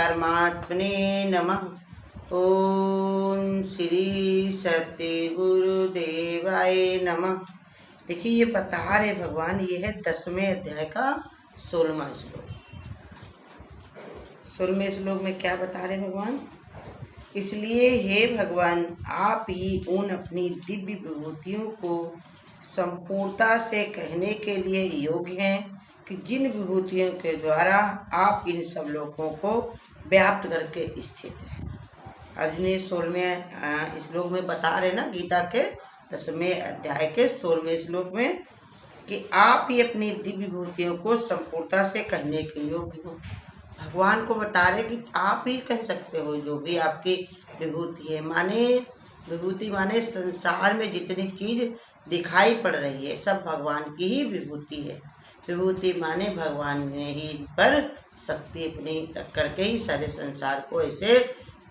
परमात्मने नमः। ओम श्री सत्य गुरुदेवाय नमः। देखिए ये बता रहे भगवान, ये है 10वें अध्याय का 16वां श्लोक। 16वें श्लोक में क्या बता रहे भगवान? इसलिए हे भगवान, आप ही उन अपनी दिव्य विभूतियों को संपूर्णता से कहने के लिए योग्य हैं कि जिन विभूतियों के द्वारा आप इन सब लोगों को व्याप्त करके स्थित हैं। अर्जुन 16वें श्लोक में बता रहे ना, गीता के 10वें अध्याय के 16वें श्लोक में, कि आप ही अपनी दिव्य विभूतियों को संपूर्णता से कहने के योग्य हो। भगवान को बता रहे कि आप ही कह सकते हो जो भी आपकी विभूति है। माने विभूति माने संसार में जितनी चीज दिखाई पड़ रही है सब भगवान की ही विभूति है। विभूति माने भगवान ने ही पर शक्ति अपनी करके ही सारे संसार को ऐसे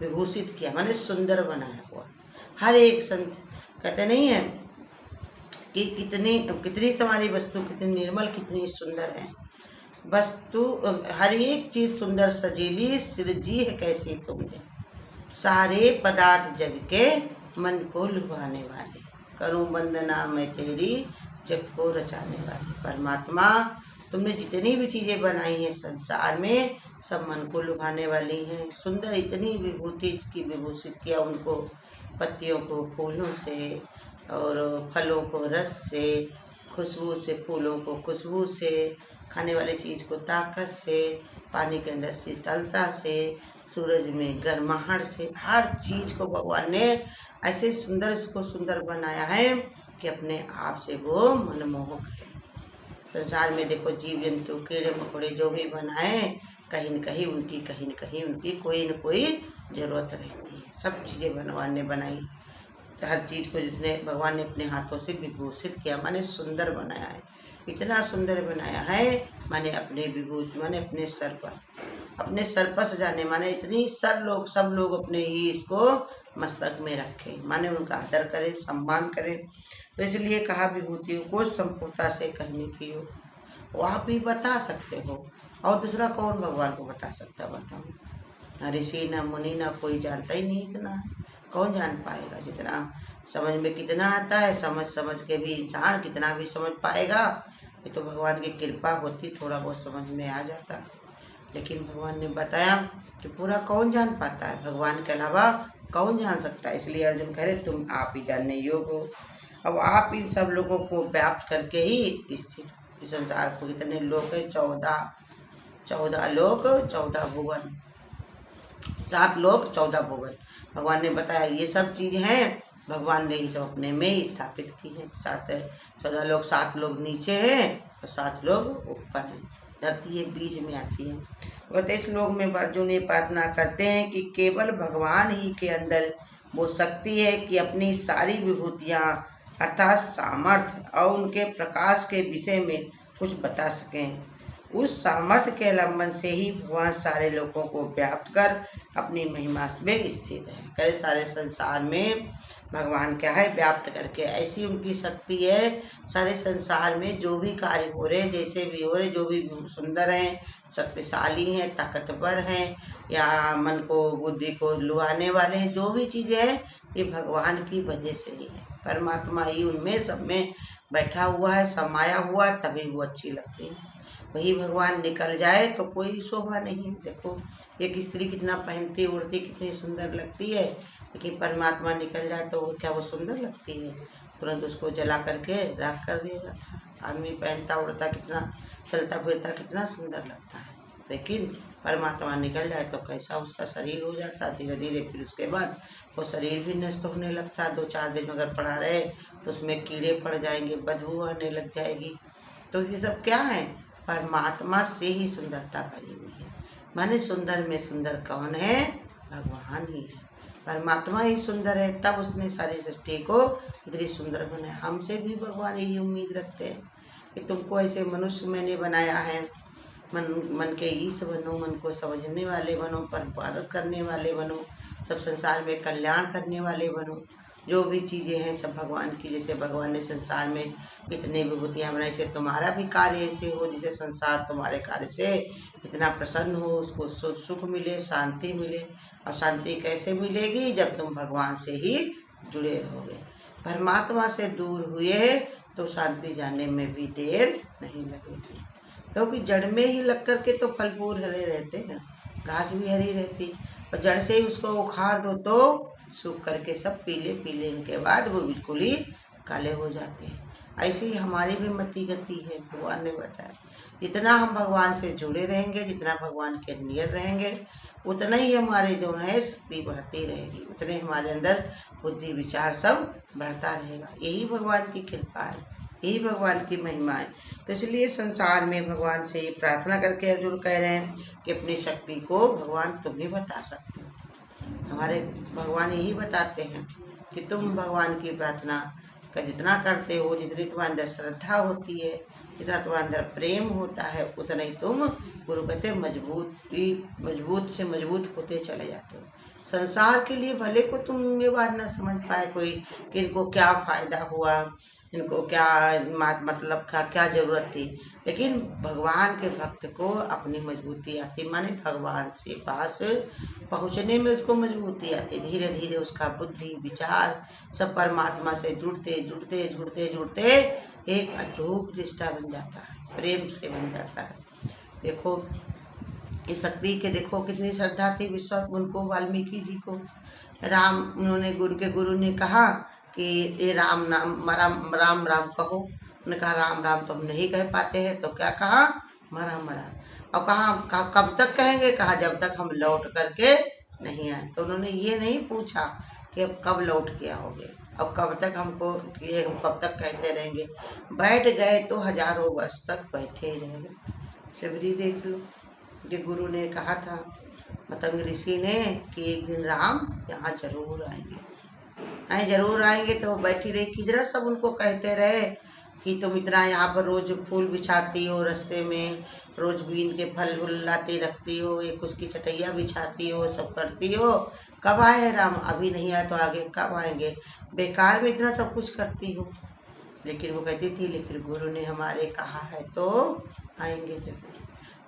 विभूषित किया, माने सुंदर बनाया हुआ। हर एक संत कहते नहीं है कि कितनी तुम्हारी वस्तु कितनी निर्मल, कितनी सुंदर है वस्तु, हर एक चीज सुंदर सजीली सृजी है कैसी तुमने, सारे पदार्थ जग के मन को लुभाने वाले, करूं वंदना मैं तेरी जग को रचाने वाली। परमात्मा तुमने जितनी भी चीजें बनाई हैं संसार में सब मन को लुभाने वाली हैं। सुंदर इतनी विभूति की विभूषित किया उनको, पत्तियों को फूलों से और फलों को रस से, खुशबू से, फूलों को खुशबू से, खाने वाले चीज को ताकत से, पानी के अंदर शीतलता से, सूरज में गर्माहट से, हर चीज को भगवान ने ऐसे सुंदर इसको सुंदर बनाया है कि अपने आप से वो मनमोहक है। संसार में देखो जीव जंतु कीड़े मकोड़े जो भी बनाए, कहीं न कहीं उनकी कोई न कोई जरूरत रहती है। सब चीजें भगवान ने बनाई, हर चीज को जिसने भगवान ने अपने हाथों से विभूषित किया, माने सुंदर बनाया है। इतना सुंदर बनाया है माने अपने विभूति माने अपने सर पर सजाने, माने इतनी सब लोग अपने ही इसको मस्तक में रखें, माने उनका आदर करें, सम्मान करें। तो इसलिए कहा विभूतियों को संपूर्णता से कहने की हो। वो आप ही बता सकते हो, और दूसरा कौन भगवान को बता सकता? बताओ, न ऋषि न मुनि न कोई जानता ही नहीं इतना है। कौन जान पाएगा? जितना समझ में कितना आता है, समझ के भी इंसान कितना भी समझ पाएगा। ये तो भगवान की कृपा होती, थोड़ा बहुत समझ में आ जाता। लेकिन भगवान ने बताया कि पूरा कौन जान पाता है, भगवान के अलावा कौन जान सकता है। इसलिए अर्जुन कह रहे तुम आप ही जानने योग्य हो। अब आप इन सब लोगों को व्याप्त करके ही स्थित इस संसार को, कितने लोग है? 14 लोक 14 भुवन, 7 लोक 14 भुवन। भगवान ने बताया ये सब चीज हैं, भगवान ने ये सब अपने में ही स्थापित की है। 14 लोग, 7 लोग नीचे हैं और 7 लोग ऊपर हैं। धरती ये बीच में आती है। कहते इस लोक में अर्जुन ये प्रार्थना करते हैं कि केवल भगवान ही के अंदर वो शक्ति है कि अपनी सारी विभूतियाँ अर्थात सामर्थ्य और उनके प्रकाश के विषय में कुछ बता सकें। उस सामर्थ्य के अवलंबन से ही भगवान सारे लोगों को व्याप्त कर अपनी महिमा में स्थित है। करे सारे संसार में भगवान क्या है? व्याप्त करके, ऐसी उनकी शक्ति है। सारे संसार में जो भी कार्य हो रहे, जैसे भी हो रहे, जो भी सुंदर हैं, शक्तिशाली हैं, ताकतवर हैं, या मन को बुद्धि को लुभाने वाले हैं, जो भी चीज़ें हैं ये भगवान की वजह से ही है। परमात्मा ही उनमें सब में बैठा हुआ है, समाया हुआ है, तभी वो अच्छी लगती है। वही भगवान निकल जाए तो कोई शोभा नहीं है। देखो एक स्त्री कितना पहनती उड़ती कितनी सुंदर लगती है, लेकिन परमात्मा निकल जाए तो क्या वो सुंदर लगती है? तुरंत उसको जला करके राख कर दिया जाता है। आदमी पहनता उड़ता कितना, चलता फिरता कितना सुंदर लगता है, लेकिन परमात्मा निकल जाए तो कैसा उसका शरीर हो जाता है। धीरे धीरे फिर उसके बाद वो शरीर भी नष्ट होने लगता है। 2-4 दिन अगर पड़ा रहे तो उसमें कीड़े पड़ जाएंगे, बदबू आने लग जाएगी। तो ये सब क्या है? परमात्मा से ही सुंदरता भरी हुई है। माने सुंदर में सुंदर कौन है? भगवान ही है। परमात्मा ही सुंदर है, तब उसने सारी सृष्टि को इतनी सुंदर बनाया। हमसे भी भगवान यही उम्मीद रखते हैं कि तुमको ऐसे मनुष्य मैंने बनाया है, मन के ईश बनो, मन को समझने वाले बनो, परिपालन करने वाले बनो, सब संसार में कल्याण करने वाले बनो। जो भी चीज़ें हैं सब भगवान की। जैसे भगवान ने संसार में इतनी विभूतियाँ बनाई से तुम्हारा भी कार्य ऐसे हो जिसे संसार तुम्हारे कार्य से इतना प्रसन्न हो, उसको सुख मिले, शांति मिले। और शांति कैसे मिलेगी? जब तुम भगवान से ही जुड़े रहोगे। परमात्मा से दूर हुए तो शांति जाने में भी देर नहीं लगेगी, क्योंकि जड़ में ही लग कर के तो फल फूल हरे रहते हैं, घास भी हरी रहती, और जड़ से ही उसको उखाड़ दो तो सूख करके सब पीले पीले के बाद वो बिल्कुल ही काले हो जाते हैं। ऐसे ही हमारी भी मति गति है। भगवान ने बताया जितना हम भगवान से जुड़े रहेंगे, जितना भगवान के नियर रहेंगे, उतना ही हमारे जो है शक्ति बढ़ती रहेगी, उतने हमारे अंदर बुद्धि विचार सब बढ़ता रहेगा। यही भगवान की कृपा है, यही भगवान की महिमा है। तो इसलिए संसार में भगवान से ये प्रार्थना करके अर्जुन कह रहे हैं कि अपनी शक्ति को भगवान तुम ही बता सकते हो। हमारे भगवान यही बताते हैं कि तुम भगवान की प्रार्थना का जितना करते हो, जितनी तुम्हारे अंदर श्रद्धा होती है, जितना तुम्हारे अंदर प्रेम होता है, उतना ही तुम गुरु कहते मजबूत से मजबूत होते चले जाते हो। संसार के लिए भले को तुम ये बात ना समझ पाए कोई कि इनको क्या फ़ायदा हुआ, इनको क्या मतलब का क्या ज़रूरत थी, लेकिन भगवान के भक्त को अपनी मजबूती आती, माने भगवान से पास पहुँचने में उसको मजबूती आती। धीरे धीरे उसका बुद्धि विचार सब परमात्मा से जुड़ते जुड़ते जुड़ते जुड़ते एक अटूट रिश्ता बन जाता है, प्रेम से बन जाता है। देखो इस शक्ति के देखो कितनी श्रद्धा थी विश्व उनको, वाल्मीकि जी को। राम उन्होंने उनके गुरु ने कहा कि ये राम नाम राम राम राम कहो। उन्होंने कहा राम राम तो हम नहीं कह पाते हैं, तो क्या कहा? मरा मरा। और कहा कब तक कहेंगे? कहा जब तक हम लौट करके नहीं आए। तो उन्होंने ये नहीं पूछा कि अब कब लौट के आओगे, अब कब तक हमको ये हम कब तक कहते रहेंगे। बैठ गए तो हजारों वर्ष तक बैठे ही रहेंगे। सबरी देख लो, ये गुरु ने कहा था मतंग ऋषि ने कि एक दिन राम यहाँ जरूर आएंगे, जरूर आएंगे। तो बैठी रही किधर सब उनको कहते रहे कि तुम इतना यहाँ पर रोज फूल बिछाती हो, रास्ते में रोज बीन के फल फूल लाती रखती हो, एक उसकी चटैया बिछाती हो, सब करती हो, कब आए राम? अभी नहीं आए तो आगे कब आएंगे? बेकार में इतना सब कुछ करती हो। लेकिन वो कहती थी लेकिन गुरु ने हमारे कहा है तो आएंगे जरूर।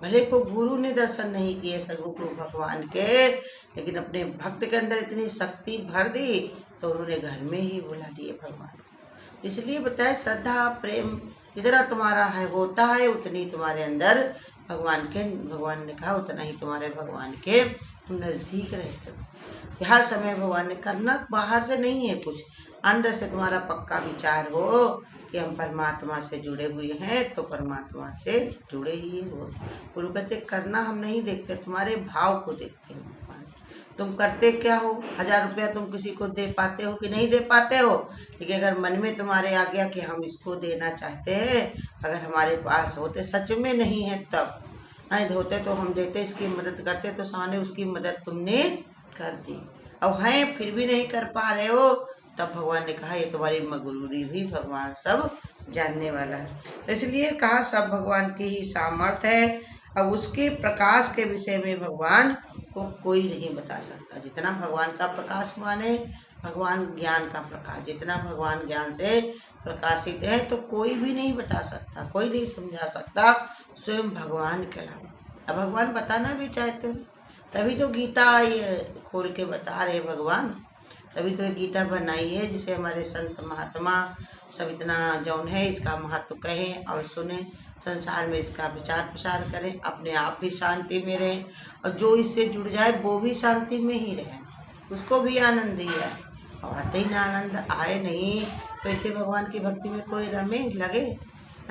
भले को गुरु ने दर्शन नहीं किए सदगुरु भगवान के, लेकिन अपने भक्त के अंदर इतनी शक्ति भर दी तो उन्होंने घर में ही बुला लिए भगवान। इसलिए बताए श्रद्धा प्रेम जितना तुम्हारा है होता है, उतनी तुम्हारे अंदर भगवान ने कहा उतना ही तुम्हारे भगवान के तुम नज़दीक रहते हो। हर समय भगवान ने करना बाहर से नहीं है, कुछ अंदर से तुम्हारा पक्का विचार हो कि हम परमात्मा से जुड़े हुए हैं, तो परमात्मा से जुड़े ही हो। गुरु कहते करना हम नहीं देखते, तुम्हारे भाव को देखते हैं भगवान। तुम करते क्या हो? 1000 रुपया तुम किसी को दे पाते हो कि नहीं दे पाते हो? लेकिन अगर मन में तुम्हारे आ गया कि हम इसको देना चाहते हैं, अगर हमारे पास होते, सच में नहीं है तब होते तो हम देते, इसकी मदद करते, तो सामने उसकी मदद तुमने कर दी। अब हैं फिर भी नहीं कर पा रहे हो, तब भगवान ने कहा ये तुम्हारी मगरूरी भी भगवान सब जानने वाला है। तो इसलिए कहा सब भगवान की ही सामर्थ्य है। अब उसके प्रकाश के विषय में भगवान को कोई नहीं बता सकता। जितना भगवान का प्रकाश माने भगवान ज्ञान का प्रकाश, जितना भगवान ज्ञान से प्रकाशित है तो कोई भी नहीं बता सकता, कोई नहीं समझा सकता स्वयं भगवान के अलावा। अब भगवान बताना भी चाहते हैं, तभी तो गीता ये खोल के बता रहे भगवान, तभी तो गीता बनाई है जिसे हमारे संत महात्मा सब इतना जौन है इसका महत्व कहें और सुने, संसार में इसका विचार प्रसार करें, अपने आप भी शांति में रहें और जो इससे जुड़ जाए वो भी शांति में ही रहे, उसको भी आनंद ही आए। और आते ही ना आनंद आए नहीं तो ऐसे भगवान की भक्ति में कोई रमे लगे।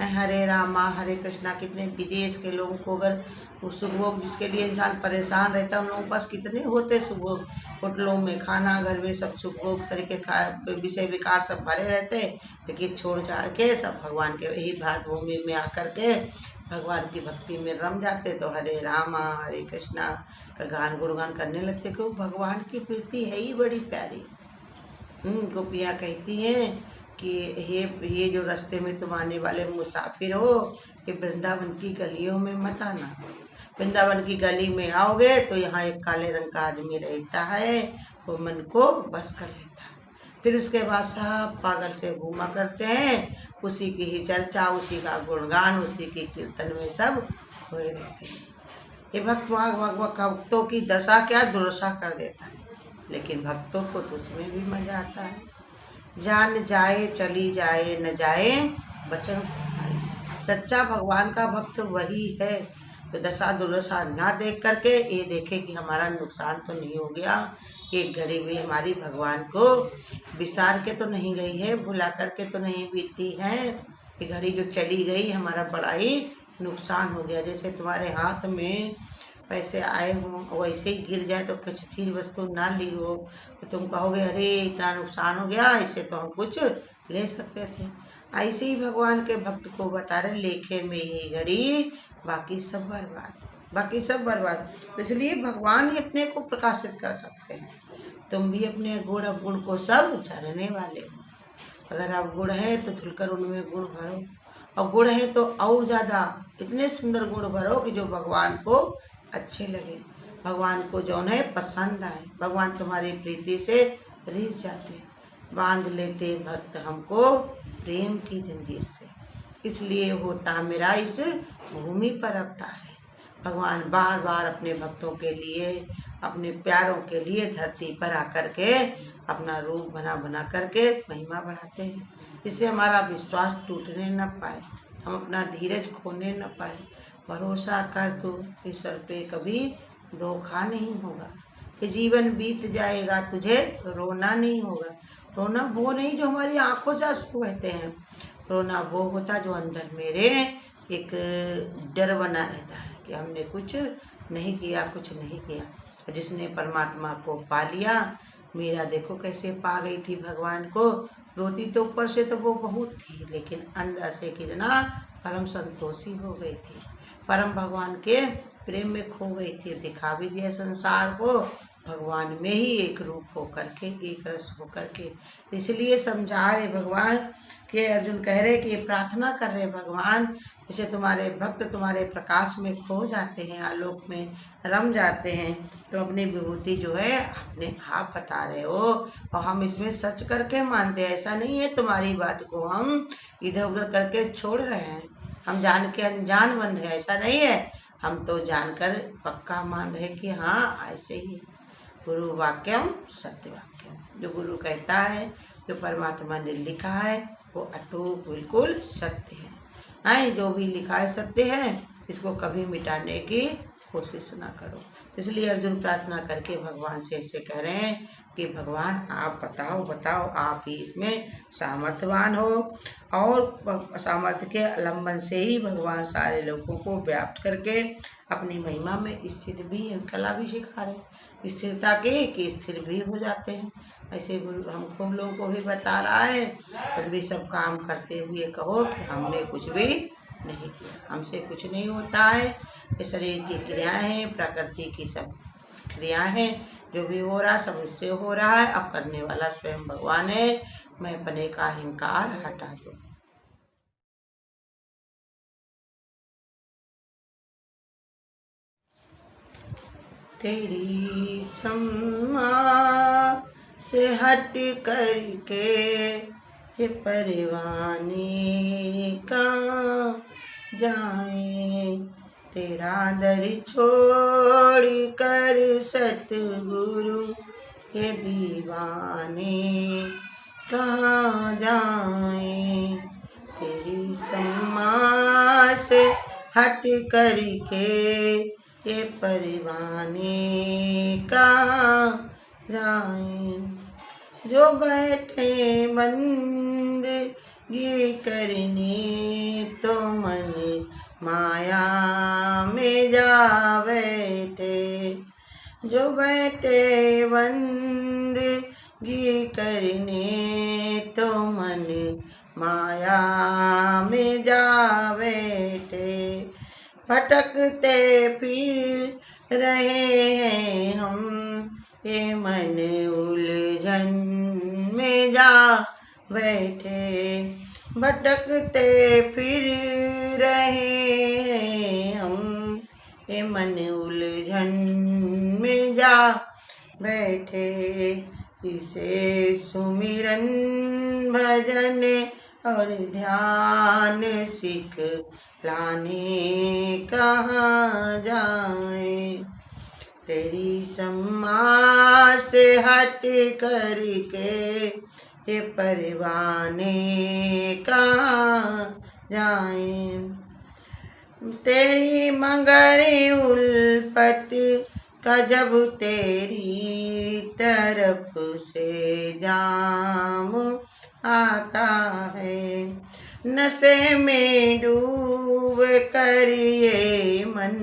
हरे रामा हरे कृष्णा, कितने विदेश के लोगों को अगर वो सुखभोग जिसके लिए इंसान परेशान रहता है, उन लोगों के पास कितने होते सुखभोग, होटलों में खाना घर में सब सुखभोग तरीके का विषय विकार सब भरे रहते, लेकिन छोड़ छाड़ के सब भगवान के यही भात भूमि में आकर के भगवान की भक्ति में रम जाते, तो हरे रामा हरे कृष्णा का गान गुणगान करने लगते, क्यों? भगवान की प्रीति है ही बड़ी प्यारी। गोपियाँ कहती हैं कि ये जो रास्ते में तुम आने वाले मुसाफिर हो, कि वृंदावन की गलियों में मत आना। वृंदावन की गली में आओगे तो यहाँ एक काले रंग का आदमी रहता है, वो मन को बस कर लेता है। फिर उसके बाद सब पागल से घूमा करते हैं, उसी की ही चर्चा, उसी का गुणगान, उसी के कीर्तन में सब खोए रहते हैं। ये भक्तों की दशा क्या दुर्दशा कर देता है, लेकिन भक्तों को तो उसमें भी मजा आता है। जान जाए चली जाए न जाए वचन तुम्हारे। सच्चा भगवान का भक्त वही है तो दशा दुर्दशा ना देख करके ये देखे कि हमारा नुकसान तो नहीं हो गया, एक घड़ी भी हमारी भगवान को विसार के तो नहीं गई है, भुला करके तो नहीं बीती है। ये घड़ी जो चली गई हमारा बड़ा ही नुकसान हो गया। जैसे तुम्हारे हाथ में पैसे आए हों वैसे ही गिर जाए तो कुछ चीज़ वस्तु ना ली हो तो तुम कहोगे अरे इतना नुकसान हो गया, इससे तो हम कुछ ले सकते थे। ऐसे ही भगवान के भक्त को बता रहे लेखे में ये घड़ी बाकी सब बर्बाद, बाकी सब बर्बाद। तो इसलिए भगवान ही अपने को प्रकाशित कर सकते हैं। तुम भी अपने गुण अवगुण को सब जानने वाले हो। अगर आप गुण है तो खुलकर उनमें गुण भरो, और गुण है तो और ज़्यादा इतने सुंदर गुण भरो कि जो भगवान को अच्छे लगे, भगवान को जो है पसंद आए। भगवान तुम्हारी प्रीति से रिझ जाते, बांध लेते भक्त हमको प्रेम की जंजीर से। इसलिए होता मेरा इस भूमि पर अवतार है। भगवान बार बार अपने भक्तों के लिए, अपने प्यारों के लिए धरती पर आकर के अपना रूप बना बना करके महिमा बढ़ाते हैं, जिससे हमारा विश्वास टूटने न पाए, हम अपना धीरज खोने न पाए। भरोसा कर तू ईश्वर पे, कभी धोखा नहीं होगा। ये जीवन बीत जाएगा, तुझे रोना नहीं होगा। रोना वो नहीं जो हमारी आंखों से आंसू बहते हैं, रोना वो होता जो अंदर मेरे एक डर बना रहता है कि हमने कुछ नहीं किया, कुछ नहीं किया। जिसने परमात्मा को पा लिया, मीरा देखो कैसे पा गई थी भगवान को। रोती तो ऊपर से तो वो बहुत थी, लेकिन अंदर से कितना परम संतोषी हो गई थी, परम भगवान के प्रेम में खो गई थी। दिखा भी दिया संसार को भगवान में ही एक रूप होकर के, एक रस होकर के। इसलिए समझा रहे भगवान के, अर्जुन कह रहे कि ये प्रार्थना कर रहे भगवान, जैसे तुम्हारे भक्त तुम्हारे प्रकाश में खो जाते हैं, आलोक में रम जाते हैं, तो अपनी विभूति जो है अपने आप बता रहे हो, और हम इसमें सच करके मानते हैं। ऐसा नहीं है तुम्हारी बात को हम इधर उधर करके छोड़ रहे हैं, हम जान के अनजान बन रहे हैं, ऐसा नहीं है। हम तो जानकर पक्का मान रहे कि हाँ ऐसे ही है। गुरु वाक्यम सत्य वाक्यम, जो गुरु कहता है, जो परमात्मा ने लिखा है वो अटूट बिल्कुल सत्य है। जो भी लिखा है सत्य है, इसको कभी मिटाने की कोशिश ना करो। तो इसलिए अर्जुन प्रार्थना करके भगवान से ऐसे कह रहे हैं कि भगवान आप बताओ आप ही इसमें सामर्थ्यवान हो, और सामर्थ्य के अवलंबन से ही भगवान सारे लोगों को व्याप्त करके अपनी महिमा में स्थिर भी, कला भी सिखा रहे, स्थिरता की कि स्थिर भी हो जाते हैं। ऐसे गुरु हमको हम लोगों को भी बता रहा है, तो भी सब काम करते हुए कहो कि हमने कुछ भी नहीं किया, हमसे कुछ नहीं होता है। ये शरीर की क्रियाएं हैं, प्रकृति की सब क्रियाएं हैं, जो भी हो रहा सब उससे हो रहा है। अब करने वाला स्वयं भगवान है। मैं अपने का अहंकार हटा दूं। तेरी सम्मा से हट करके ये परवाने कहाँ जाए, तेरा दर छोड़ कर सतगुरु ये दीवाने कहाँ जाए। तेरी सम्मा से हट करके ये परवाने कहाँ जाए, जो बैठे बंदगी करने तो मन माया में जा बैठे, जो बैठे बंदगी करने तो मन माया में जा बैठे। भटकते फिर रहे हैं हम, ये मन उलझन में जा बैठे। भटकते फिर रहे हैं हम, ये मन उलझन में जा बैठे। इसे सुमिरन भजन और ध्यान सीख लाने कहाँ जाए। तेरी सम्मा से हट करके ये परवाने कहाँ जाए। तेरी मगर उल्फत का जब तेरी तरफ से जाम आता है, नशे में डूब कर ये मन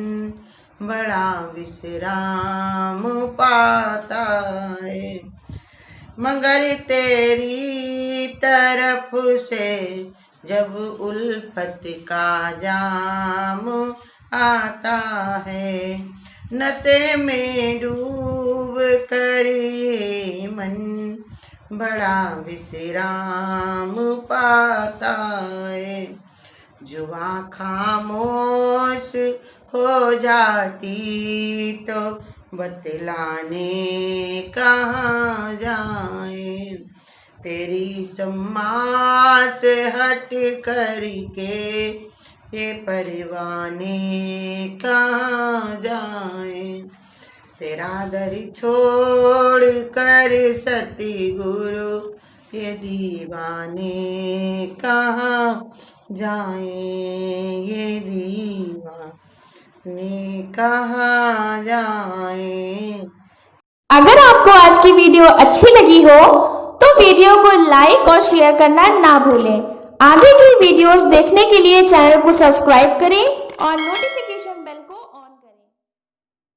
बड़ा विश्राम पाता है। मगर तेरी तरफ से जब उल्फत का जाम आता है, नशे में डूब कर ये मन बड़ा विश्राम पाता है। जुबां खामोश हो जाती तो बतलाने कहाँ जाए। तेरी सम्मा से हट करके ये परवाने कहाँ जाए। तेरा दर छोड़ कर सतगुरु ये दीवाने कहाँ जाए। ये दीवाने कहाँ जाए। अगर आपको आज की वीडियो अच्छी लगी हो तो वीडियो को लाइक और शेयर करना ना भूलें। आगे की वीडियोस देखने के लिए चैनल को सब्सक्राइब करें और नोटिफिकेशन